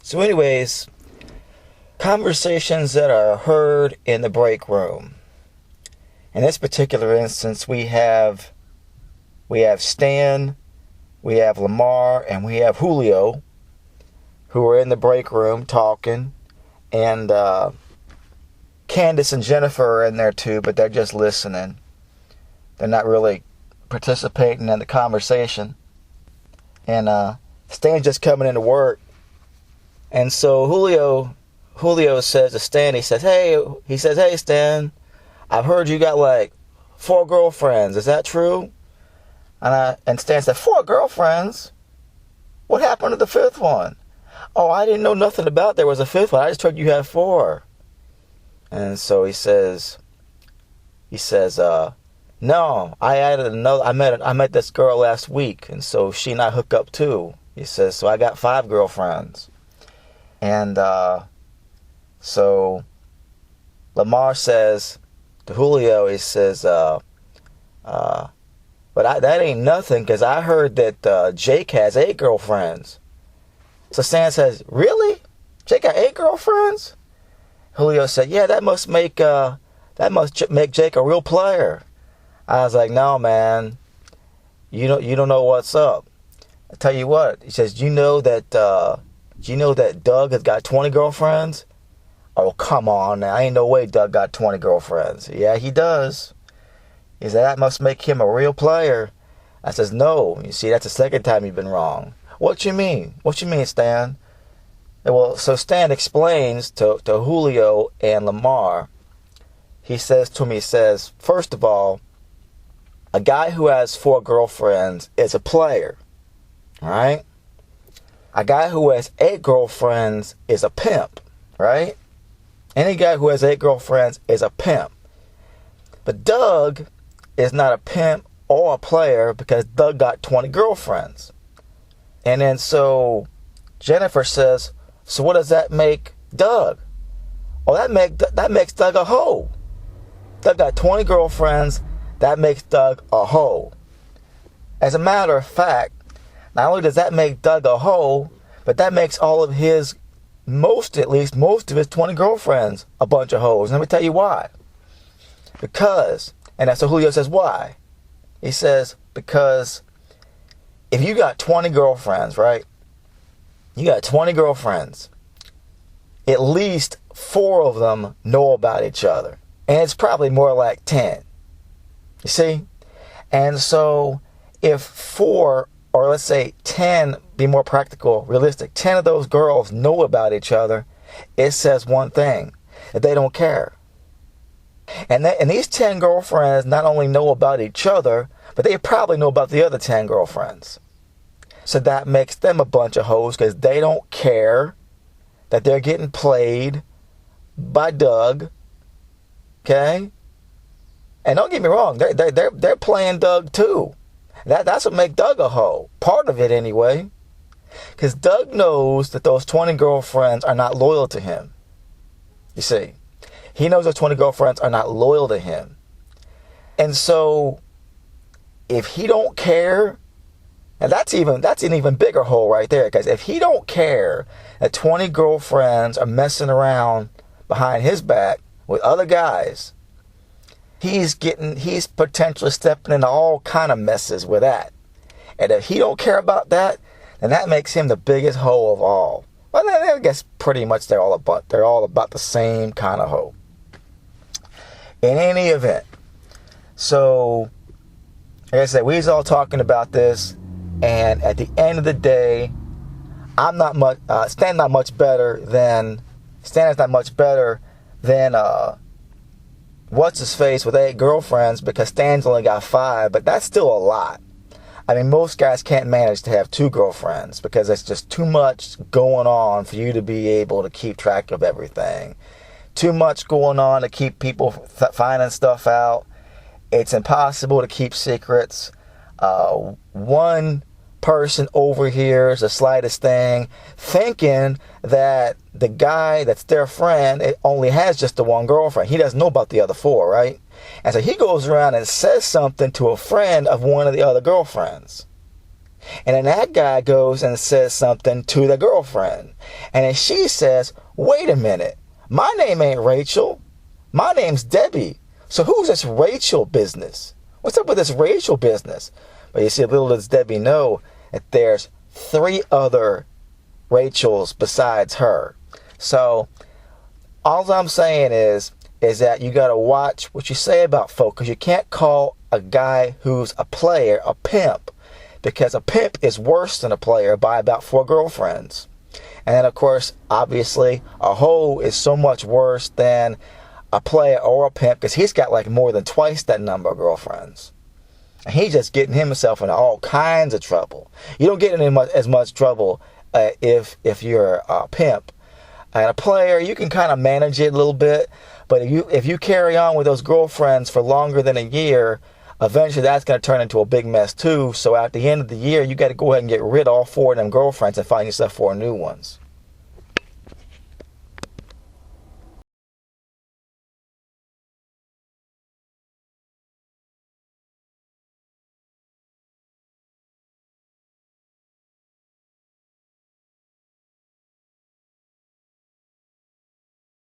So anyways, conversations that are heard in the break room. In this particular instance, we have Stan, we have Lamar, and we have Julio, who are in the break room talking, and Candace and Jennifer are in there too, but they're just listening. They're not really participating in the conversation. And Stan's just coming into work. And so Julio says to Stan, he says, hey Stan, I've heard you got like 4 girlfriends. Is that true? And Stan said, 4 girlfriends? What happened to the 5th one? Oh, I didn't know nothing about there was a 5th one. I just heard you had 4. And so he says, no, I added another. I met this girl last week, and so she and I hook up too. He says, so I got 5 girlfriends. And so Lamar says to Julio, he says, but that ain't nothing, because I heard that Jake has 8 girlfriends. So Stan says, really? Jake got 8 girlfriends? Julio said, yeah, that must make Jake a real player. I was like, no, man, you don't know what's up. I tell you what, he says, do you know that Doug has got 20 girlfriends? Oh, come on now, ain't no way Doug got 20 girlfriends. Yeah, he does. He said, that must make him a real player. I says, no, you see, that's the second time you've been wrong. What you mean? What you mean, Stan? Well, so Stan explains to Julio and Lamar. He says to me, first of all, a guy who has 4 girlfriends is a player, right? A guy who has 8 girlfriends is a pimp, right? Any guy who has 8 girlfriends is a pimp. But Doug is not a pimp or a player because Doug got 20 girlfriends. And then so Jennifer says, so what does that make Doug? Oh, that makes Doug a hoe. Doug got 20 girlfriends. That makes Doug a hoe. As a matter of fact, not only does that make Doug a hoe, but that makes all of his, most of his 20 girlfriends a bunch of hoes. Let me tell you why. Because, and that's so Julio says, why? He says, because if you got 20 girlfriends, right? You got 20 girlfriends. At least 4 of them know about each other. And it's probably more like 10. You see? And so if 4, or let's say 10, be more practical, realistic, 10 of those girls know about each other, it says one thing, that they don't care. And these 10 girlfriends not only know about each other, but they probably know about the other 10 girlfriends. So that makes them a bunch of hoes because they don't care that they're getting played by Doug. Okay? And don't get me wrong, they're playing Doug too. That's what makes Doug a hoe. Part of it anyway. Because Doug knows that those 20 girlfriends are not loyal to him. You see, he knows those 20 girlfriends are not loyal to him. And so if he don't care, and that's an even bigger hole right there. Because if he don't care that 20 girlfriends are messing around behind his back with other guys, he's potentially stepping into all kind of messes with that. And if he don't care about that, then that makes him the biggest hoe of all. Well, I guess pretty much they're all about the same kind of hoe. In any event, so like I said, we was all talking about this, and at the end of the day, Stan's not much better than what's his face with 8 girlfriends, because Stan's only got 5, but that's still a lot. I mean, most guys can't manage to have 2 girlfriends because it's just too much going on for you to be able to keep track of everything. Too much going on to keep people finding stuff out. It's impossible to keep secrets. One person overhears the slightest thing, thinking that the guy that's their friend only has just the one girlfriend. He doesn't know about the other 4, right? And so he goes around and says something to a friend of one of the other girlfriends. And then that guy goes and says something to the girlfriend. And then she says, wait a minute, my name ain't Rachel. My name's Debbie. So who's this Rachel business? What's up with this Rachel business? But you see, little does Debbie know that there's 3 other Rachels besides her. So all I'm saying is that you got to watch what you say about folk, because you can't call a guy who's a player a pimp, because a pimp is worse than a player by about 4 girlfriends. And then, of course, obviously, a hoe is so much worse than a player or a pimp, because he's got like more than twice that number of girlfriends. And he's just getting himself into all kinds of trouble. You don't get in as much trouble if you're a pimp. And a player, you can kind of manage it a little bit. But if you carry on with those girlfriends for longer than a year, eventually that's going to turn into a big mess too. So at the end of the year, you got to go ahead and get rid of all 4 of them girlfriends and find yourself 4 new ones.